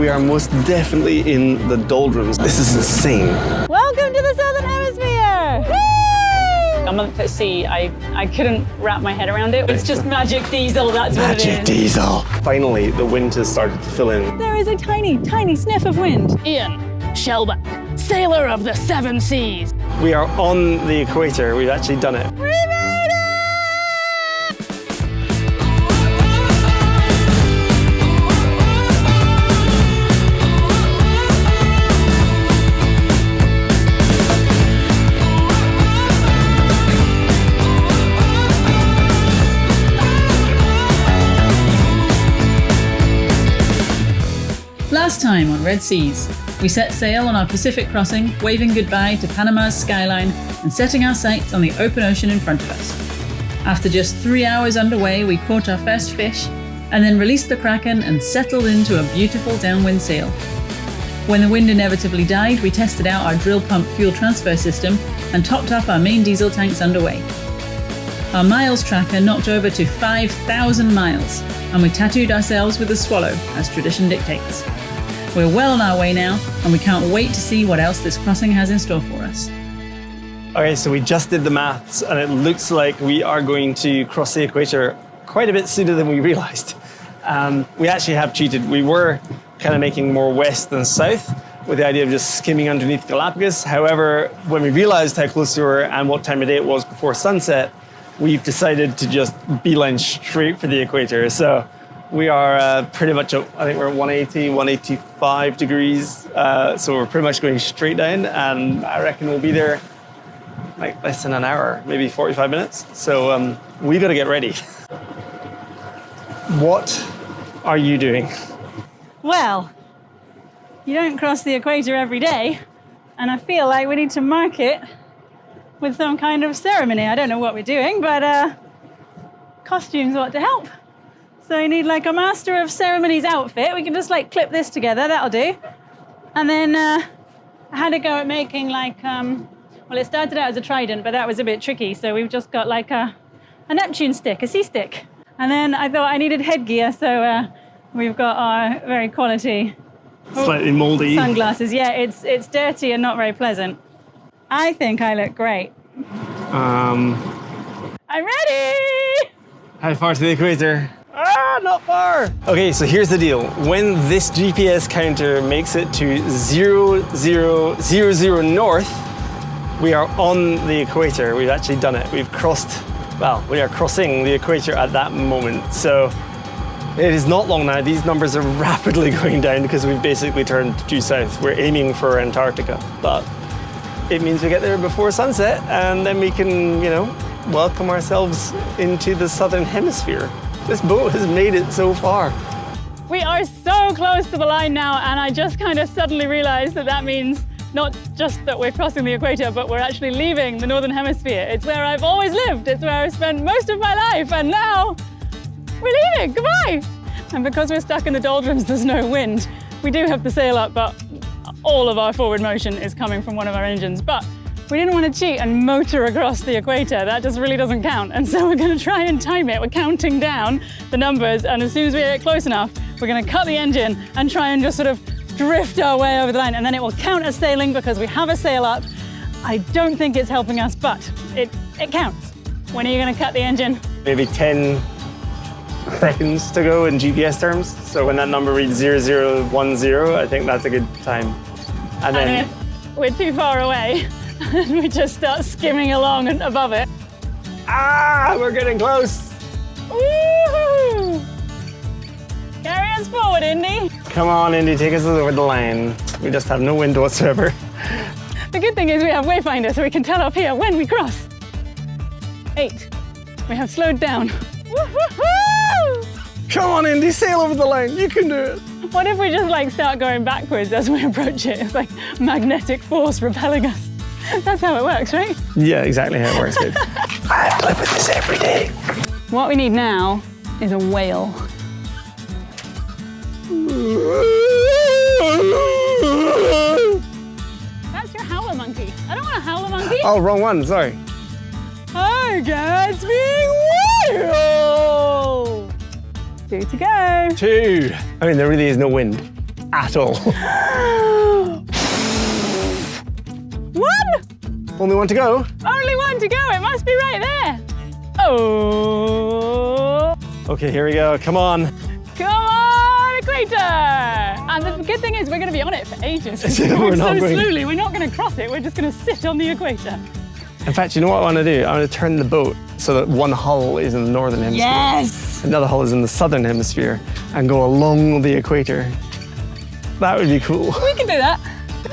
We are most definitely in the doldrums. This is insane. Welcome to the Southern Hemisphere! Woo! A month at sea, I couldn't wrap my head around it. It's just magic diesel, that's what it is. Magic diesel. Finally, the wind has started to fill in. There is a tiny, tiny sniff of wind. Ian, Shellback, sailor of the 7 seas. We are on the equator. We've actually done it. We made it! Last time on Red Seas, we set sail on our Pacific crossing, waving goodbye to Panama's skyline and setting our sights on the open ocean in front of us. After just 3 hours underway, we caught our first fish and then released the Kraken and settled into a beautiful downwind sail. When the wind inevitably died, we tested out our drill pump fuel transfer system and topped up our main diesel tanks underway. Our miles tracker knocked over to 5,000 miles, and we tattooed ourselves with a swallow, as tradition dictates. We're well on our way now, and we can't wait to see what else this crossing has in store for us. Okay, so we just did the maths, and it looks like we are going to cross the equator quite a bit sooner than we realized. We actually have cheated. We were kind of making more west than south with the idea of just skimming underneath Galapagos. However, when we realized how close we were and what time of day it was before sunset, we've decided to just beeline straight for the equator. So we are pretty much, I think we're at 180, 185 degrees. So we're pretty much going straight down, and I reckon we'll be there like less than an hour, maybe 45 minutes. So we got to get ready. What are you doing? Well, you don't cross the equator every day, and I feel like we need to mark it with some kind of ceremony. I don't know what we're doing, but costumes ought to help. So you need like a master of ceremonies outfit. We can just like clip this together, that'll do. And then I had a go at making like, well, it started out as a trident, but that was a bit tricky. So we've just got like a Neptune stick, a sea stick. And then I thought I needed headgear, so we've got our very quality Slightly moldy sunglasses. Yeah, it's dirty and not very pleasant. I think I look great. I'm ready! How far to the equator? Not far! Okay, so here's the deal. When this GPS counter makes it to 0000 north, we are on the equator. We've actually done it. We've crossed, well, we are crossing the equator at that moment. So it is not long now. These numbers are rapidly going down because we've basically turned due south. We're aiming for Antarctica, but it means we get there before sunset, and then we can, you know, welcome ourselves into the Southern Hemisphere. This boat has made it so far. We are so close to the line now, and I just kind of suddenly realized that that means not just that we're crossing the equator, but we're actually leaving the Northern Hemisphere. It's where I've always lived. It's where I've spent most of my life, and now we're leaving. Goodbye. And because we're stuck in the doldrums, there's no wind. We do have the sail up, but all of our forward motion is coming from one of our engines. But we didn't want to cheat and motor across the equator. That just really doesn't count. And so we're going to try and time it. We're counting down the numbers, and as soon as we get close enough, we're going to cut the engine and try and just sort of drift our way over the line, and then it will count as sailing because we have a sail up. I don't think it's helping us, but it counts. When are you going to cut the engine? Maybe 10 seconds to go in GPS terms. So when that number reads 0010, I think that's a good time. And then if we're too far away, we just start skimming along and above it. we're getting close. Woohoo! Carry us forward, Indy. Come on, Indy, take us over the line. We just have no wind whatsoever. The good thing is we have Wayfinder, so we can tell up here when we cross. 8. We have slowed down. Woohoo! Come on, Indy, sail over the line. You can do it. What if we just like start going backwards as we approach it? It's like magnetic force repelling us. That's how it works, right? Yeah, exactly how it works, babe. I play with this every day. What we need now is a whale. That's your howler monkey. I don't want a howler monkey. Oh, wrong one, sorry. Hi, Gatsby whale! 2 to go. 2. I mean, there really is no wind. at all. One! Only one to go. Only one to go. It must be right there. Oh! Okay, here we go. Come on. Come on, Equator! And the good thing is we're going to be on it for ages. We're not going. Slowly. We're not going to cross it. We're just going to sit on the equator. In fact, you know what I want to do? I want to turn the boat so that one hull is in the northern hemisphere. Yes! Another hull is in the southern hemisphere and go along the equator. That would be cool. We can do that. This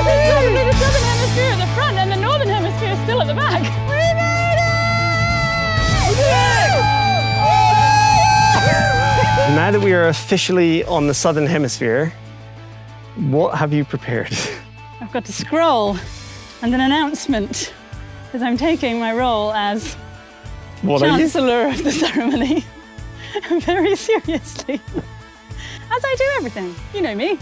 is probably the southern hemisphere at the front and the northern hemisphere still at the back. We made it! Now that we are officially on the southern hemisphere, what have you prepared? I've got to scroll and an announcement because I'm taking my role as Chancellor of the ceremony very seriously. As I do everything. You know me.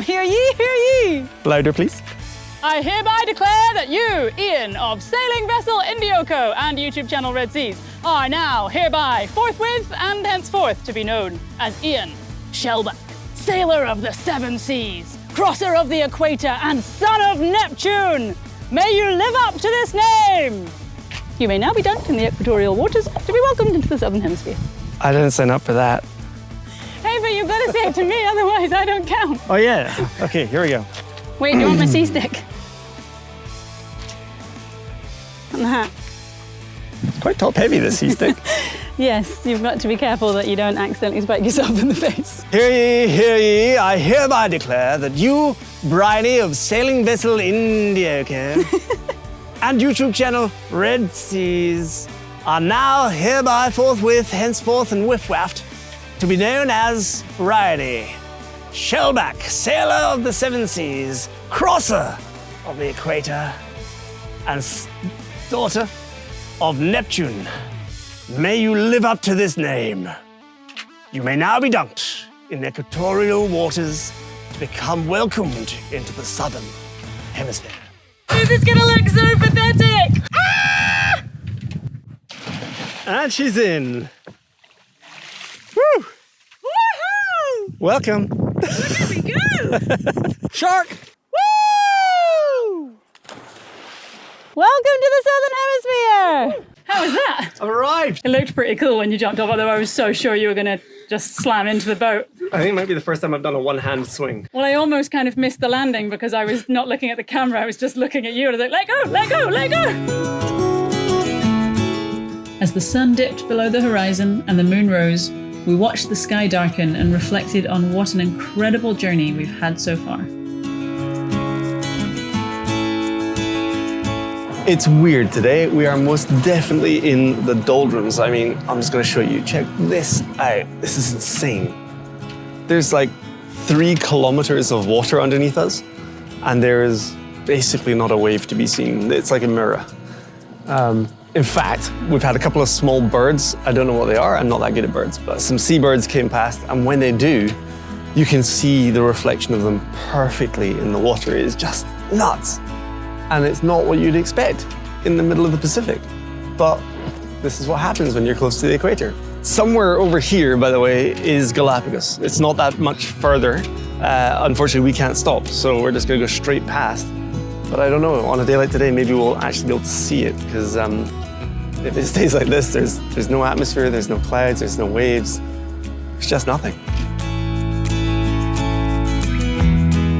Hear ye, hear ye. Louder, please. I hereby declare that you, Ian, of sailing vessel Indioko and YouTube channel Red Seas, are now hereby forthwith and henceforth to be known as Ian Shellback, sailor of the seven seas, crosser of the equator and son of Neptune. May you live up to this name. You may now be dunked in the equatorial waters to be welcomed into the southern hemisphere. I didn't sign up for that. Hey, but you've got to say it to me, otherwise I don't count. Oh yeah, okay, here we go. Wait, do you want my sea stick? And that. It's quite top heavy, this sea stick. Yes, you've got to be careful that you don't accidentally spike yourself in the face. Hear ye, I hereby declare that you, Bridie of sailing vessel Indioko and YouTube channel Red Seas, are now hereby forthwith, henceforth and whiff-waft to be known as Bridie, Shellback, sailor of the seven seas, crosser of the equator, and daughter of Neptune. May you live up to this name. You may now be dunked in equatorial waters to become welcomed into the southern hemisphere. This is gonna look so pathetic! Ah! And she's in. Woo! Woohoo! Welcome. There we go! Shark! Woo! Welcome to the southern hemisphere! How was that? Arrived. It looked pretty cool when you jumped off, although I was so sure you were gonna just slam into the boat. I think it might be the first time I've done a one-hand swing. Well, I almost kind of missed the landing because I was not looking at the camera, I was just looking at you and I was like, let go, let go, let go! As the sun dipped below the horizon and the moon rose, we watched the sky darken and reflected on what an incredible journey we've had so far. It's weird today. We are most definitely in the doldrums. I mean, I'm just gonna show you. Check this out. This is insane. There's like 3 kilometers of water underneath us, and there is basically not a wave to be seen. It's like a mirror. In fact, we've had a couple of small birds. I don't know what they are. I'm not that good at birds, but some seabirds came past, and when they do, you can see the reflection of them perfectly in the water. It is just nuts. And it's not what you'd expect in the middle of the Pacific. But this is what happens when you're close to the equator. Somewhere over here, by the way, is Galapagos. It's not that much further. Unfortunately, we can't stop, so we're just gonna go straight past. But I don't know, on a day like today, maybe we'll actually be able to see it, because if it stays like this, there's no atmosphere, there's no clouds, there's no waves. It's just nothing.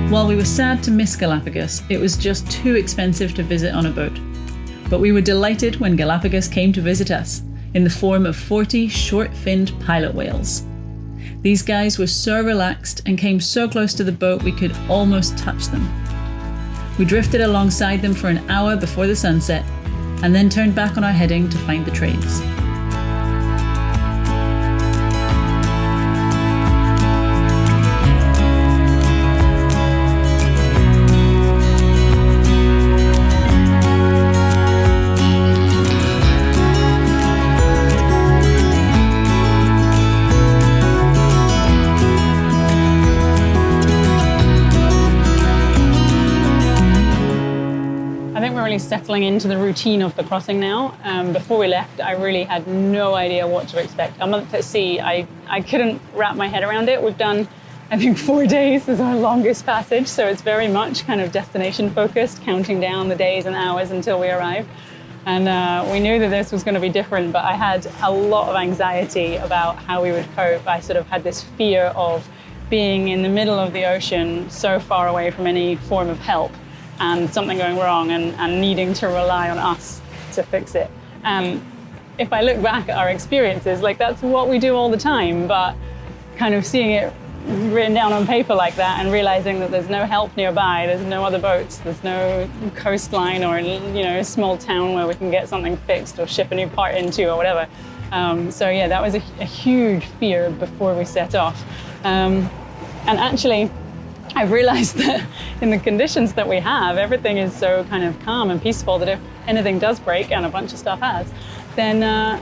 While we were sad to miss Galapagos, it was just too expensive to visit on a boat. But we were delighted when Galapagos came to visit us, in the form of 40 short-finned pilot whales. These guys were so relaxed and came so close to the boat we could almost touch them. We drifted alongside them for an hour before the sunset, and then turned back on our heading to find the trades. definitely settling into the routine of the crossing now. Before we left, I really had no idea what to expect. A month at sea, I couldn't wrap my head around it. We've done, I think, 4 days is our longest passage, so it's very much kind of destination focused, counting down the days and hours until we arrive. And we knew that this was going to be different, but I had a lot of anxiety about how we would cope. I sort of had this fear of being in the middle of the ocean, so far away from any form of help, and something going wrong and needing to rely on us to fix it. If I look back at our experiences, like that's what we do all the time, but kind of seeing it written down on paper like that and realizing that there's no help nearby, there's no other boats, there's no coastline or a small town where we can get something fixed or ship a new part into or whatever. So yeah, that was a huge fear before we set off. And actually, I've realized that in the conditions that we have, everything is so kind of calm and peaceful that if anything does break, and a bunch of stuff has, then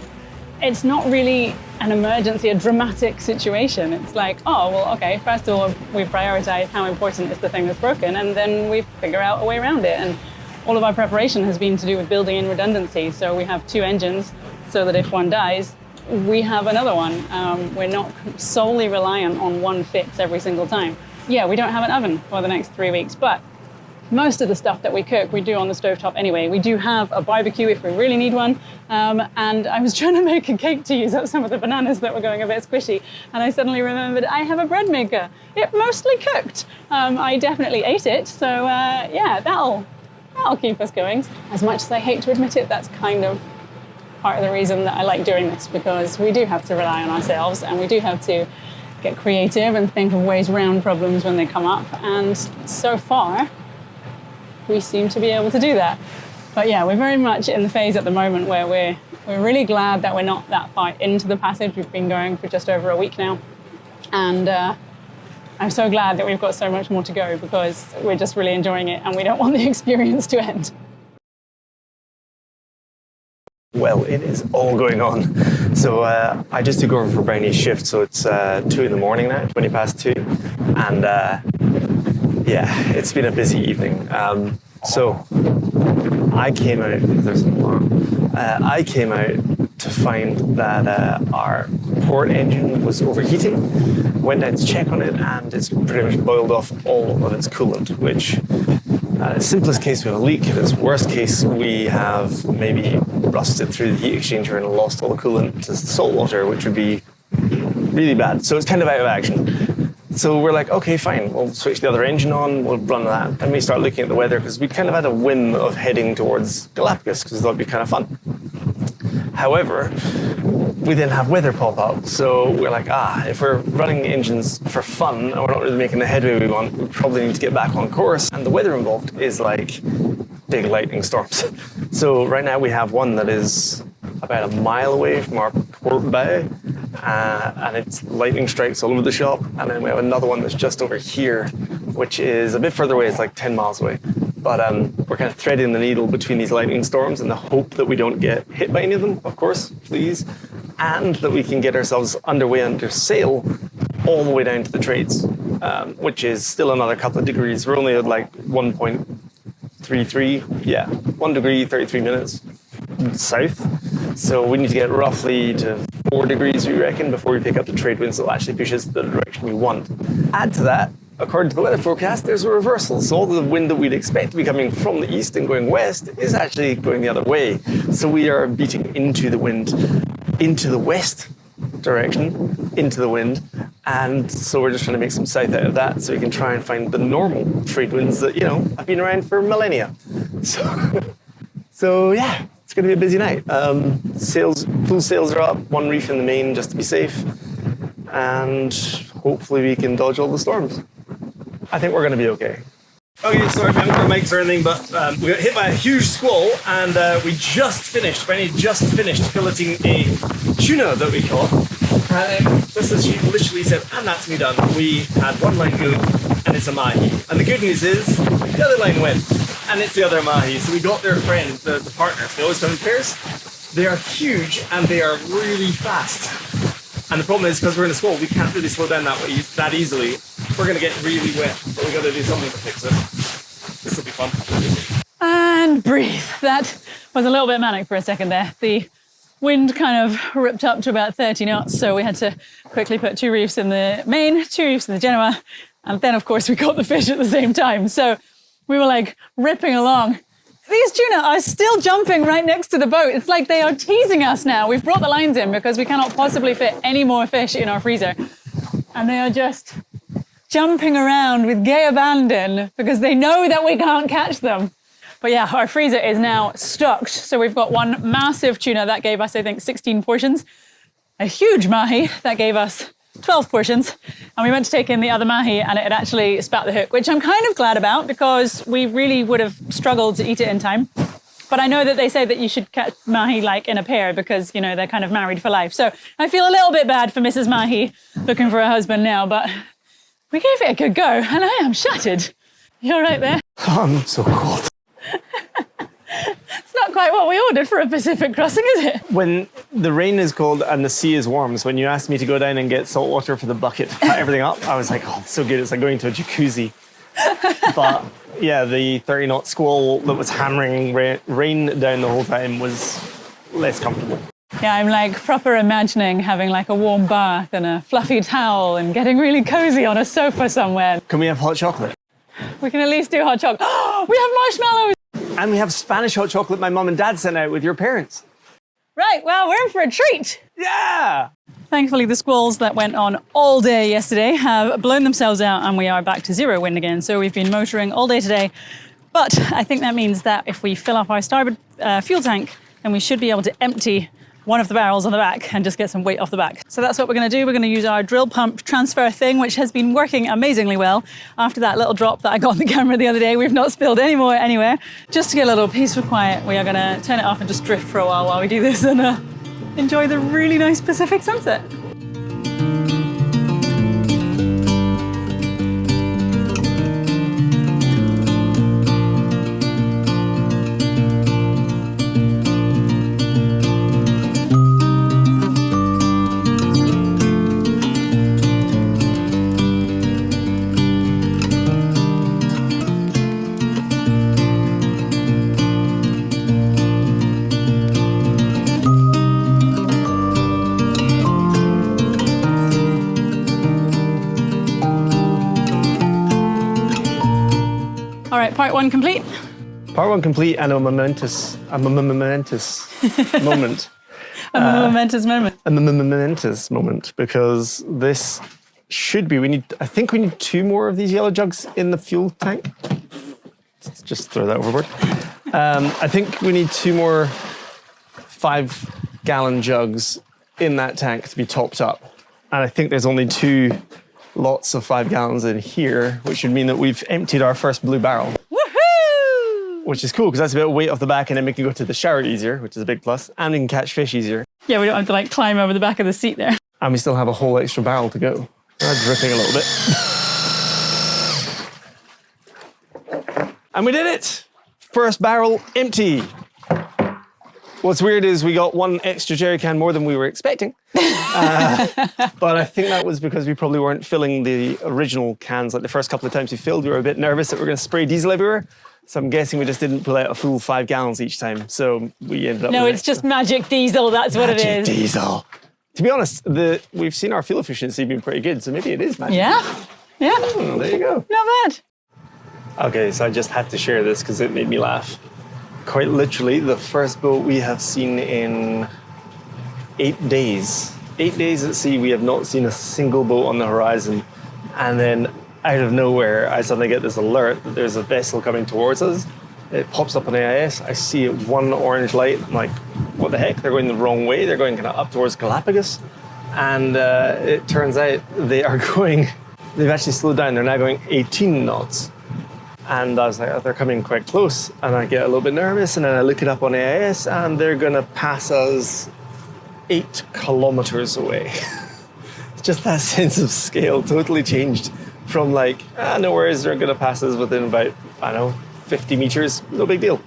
it's not really an emergency, a dramatic situation. It's like, oh, well, okay, first of all, we prioritize how important is the thing that's broken, and then we figure out a way around it. And all of our preparation has been to do with building in redundancy. So we have 2 engines so that if one dies, we have another one. We're not solely reliant on one fix every single time. Yeah, we don't have an oven for the next 3 weeks, but most of the stuff that we cook, we do on the stovetop anyway. We do have a barbecue if we really need one. And I was trying to make a cake to use up some of the bananas that were going a bit squishy. And I suddenly remembered I have a bread maker. It mostly cooked. I definitely ate it. So yeah, that'll keep us going. As much as I hate to admit it, that's kind of part of the reason that I like doing this, because we do have to rely on ourselves and we do have to get creative and think of ways around problems when they come up. And so far, we seem to be able to do that. But yeah, we're very much in the phase at the moment where we're really glad that we're not that far into the passage. We've been going for just over a week now. And I'm so glad that we've got so much more to go, because we're just really enjoying it and we don't want the experience to end. Well, it is all going on. So I just took over for Brownie's shift, so it's 2 in the morning now, 20 past 2. And yeah, it's been a busy evening. So I came out, there's an alarm. I came out to find that our port engine was overheating. Went out to check on it, and it's pretty much boiled off all of its coolant, which simplest case, we have a leak. If worst case, we have maybe rusted through the heat exchanger and lost all the coolant to salt water, which would be really bad. So it's kind of out of action. So we're like, okay, fine, we'll switch the other engine on, we'll run that. And we start looking at the weather, because we kind of had a whim of heading towards Galapagos, because we thought it'd be kind of fun. However, we then have weather pop up. So we're like, if we're running engines for fun and we're not really making the headway we want, we probably need to get back on course. And the weather involved is like big lightning storms. So right now we have one that is about a mile away from our port bow, and it's lightning strikes all over the shop. And then we have another one that's just over here, which is a bit further away. It's like 10 miles away. But we're kind of threading the needle between these lightning storms in the hope that we don't get hit by any of them, of course, please, and that we can get ourselves underway under sail all the way down to the trades, which is still another couple of degrees. We're only at like 1.33, yeah, 1 degree, 33 minutes south. So we need to get roughly to 4 degrees, we reckon, before we pick up the trade winds that will actually push us the direction we want. Add to that, according to the weather forecast, there's a reversal. So all the wind that we'd expect to be coming from the east and going west is actually going the other way. So we are beating into the wind, into the west direction, into the wind. And so we're just trying to make some south out of that so we can try and find the normal trade winds that, have been around for millennia. So yeah, it's going to be a busy night. Full sails are up, one reef in the main just to be safe. And hopefully we can dodge all the storms. I think we're going to be okay. Okay, sorry if I haven't got mics or anything, but we got hit by a huge squall, and Brandy just finished filleting a tuna that we caught. Just as she literally said, and that's me done, we had one line go, and it's a mahi. And the good news is, the other line went, and it's the other mahi. So we got their friend, the partners. They always come in pairs. They are huge, and they are really fast. And the problem is, because we're in a squall, we can't really slow down that easily. We're going to get really wet, but we've got to do something to fix it. This will be fun. And breathe. That was a little bit manic for a second there. The wind kind of ripped up to about 30 knots, so we had to quickly put 2 reefs in the main, 2 reefs in the Genoa, and then of course we caught the fish at the same time. So we were like ripping along. These tuna are still jumping right next to the boat. It's like they are teasing us now. We've brought the lines in because we cannot possibly fit any more fish in our freezer. And they are just jumping around with gay abandon because they know that we can't catch them. But yeah, our freezer is now stocked. So we've got one massive tuna that gave us, I think, 16 portions. A huge mahi that gave us 12 portions. And we went to take in the other mahi and it had actually spat the hook, which I'm kind of glad about because we really would have struggled to eat it in time. But I know that they say that you should catch mahi like in a pair because, you know, they're kind of married for life. So I feel a little bit bad for Mrs. Mahi looking for a husband now, but we gave it a good go and I am shattered. You're right there. I'm so cold. It's not quite what we ordered for a Pacific crossing, is it? When the rain is cold and the sea is warm, so when you asked me to go down and get salt water for the bucket to cut everything up, I was like, oh, it's so good. It's like going to a jacuzzi. But yeah, the 30-knot squall that was hammering rain down the whole time was less comfortable. Yeah, I'm like proper imagining having like a warm bath and a fluffy towel and getting really cozy on a sofa somewhere. Can we have hot chocolate? We can at least do hot chocolate. We have marshmallows! And we have Spanish hot chocolate my mum and dad sent out with your parents. Right, well, we're in for a treat. Yeah! Thankfully, the squalls that went on all day yesterday have blown themselves out and we are back to zero wind again. So we've been motoring all day today. But I think that means that if we fill up our starboard fuel tank, then we should be able to empty one of the barrels on the back and just get some weight off the back. So that's what we're going to do. We're going to use our drill pump transfer thing, which has been working amazingly well. After that little drop that I got on the camera the other day, we've not spilled any more anywhere. Just to get a little peaceful quiet, we are going to turn it off and just drift for a while we do this and enjoy the really nice Pacific sunset. All right, part one complete. Part one complete and a momentous moment. Momentous moment. A momentous moment because this should be, I think we need 2 more of these yellow jugs in the fuel tank. Let's just throw that overboard. I think we need 2 more 5-gallon jugs in that tank to be topped up. And I think there's only 2 lots of 5 gallons in here, which would mean that we've emptied our first blue barrel. Woohoo! Which is cool because that's a bit of weight off the back and then we can go to the shower easier, which is a big plus, and we can catch fish easier. Yeah, we don't have to like climb over the back of the seat there. And we still have a whole extra barrel to go. Dripping a little bit. And we did it! First barrel empty. What's weird is we got 1 extra jerry can more than we were expecting. But I think that was because we probably weren't filling the original cans. Like the first couple of times we filled, we were a bit nervous that we were going to spray diesel everywhere. So I'm guessing we just didn't pull out a full 5 gallons each time. So we ended up No, with it's just magic diesel, that's what it is. Magic diesel. To be honest, we've seen our fuel efficiency being pretty good, so maybe it is magic. Yeah, yeah. Oh, there you go. Not bad. Okay, so I just had to share this because it made me laugh. Quite literally, the first boat we have seen in 8 days. 8 days at sea, we have not seen a single boat on the horizon. And then out of nowhere, I suddenly get this alert that there's a vessel coming towards us. It pops up on AIS. I see 1 orange light. I'm like, what the heck? They're going the wrong way. They're going kind of up towards Galapagos. And it turns out they've actually slowed down. They're now going 18 knots. And I was like, oh, they're coming quite close. And I get a little bit nervous. And then I look it up on AIS and they're going to pass us 8 kilometers away. Just that sense of scale totally changed from like, no worries, they're going to pass us within about, 50 meters, no big deal.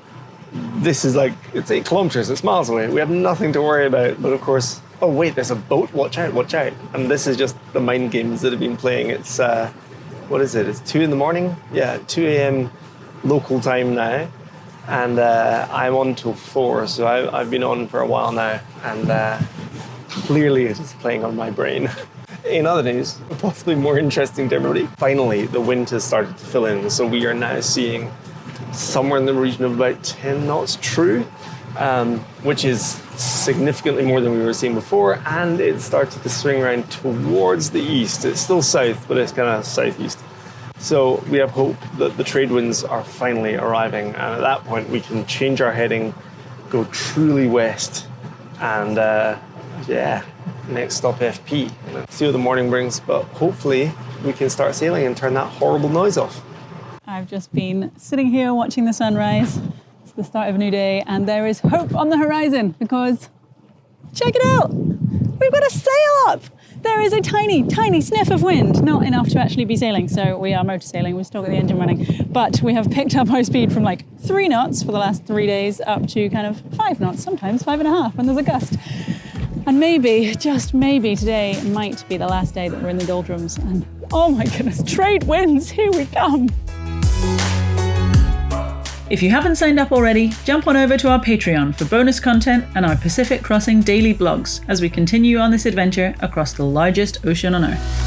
This is like, it's 8 kilometers, it's miles away. We have nothing to worry about. But of course, oh wait, there's a boat, watch out, watch out. And this is just the mind games that have been playing. It's, what is it? It's 2 in the morning? Yeah, 2 a.m. local time now. and I'm on till 4, so I've been on for a while now, and clearly it is playing on my brain. In other news, possibly more interesting to everybody, finally the wind has started to fill in, so we are now seeing somewhere in the region of about 10 knots true, which is significantly more than we were seeing before, and it started to swing around towards the east. It's still south, but it's kind of southeast. So we have hope that the trade winds are finally arriving, and at that point we can change our heading, go truly west, and next stop FP. See what the morning brings, but hopefully we can start sailing and turn that horrible noise off. I've just been sitting here watching the sunrise. It's the start of a new day, and there is hope on the horizon because, check it out, we've got a sail up. There is a tiny, tiny sniff of wind, not enough to actually be sailing. So we are motor sailing, we've still got the engine running, but we have picked up our speed from like 3 knots for the last 3 days up to kind of 5 knots, sometimes 5.5 when there's a gust. And maybe, just maybe, today might be the last day that we're in the doldrums. And oh my goodness, trade winds, here we come. If you haven't signed up already, jump on over to our Patreon for bonus content and our Pacific Crossing daily blogs as we continue on this adventure across the largest ocean on Earth.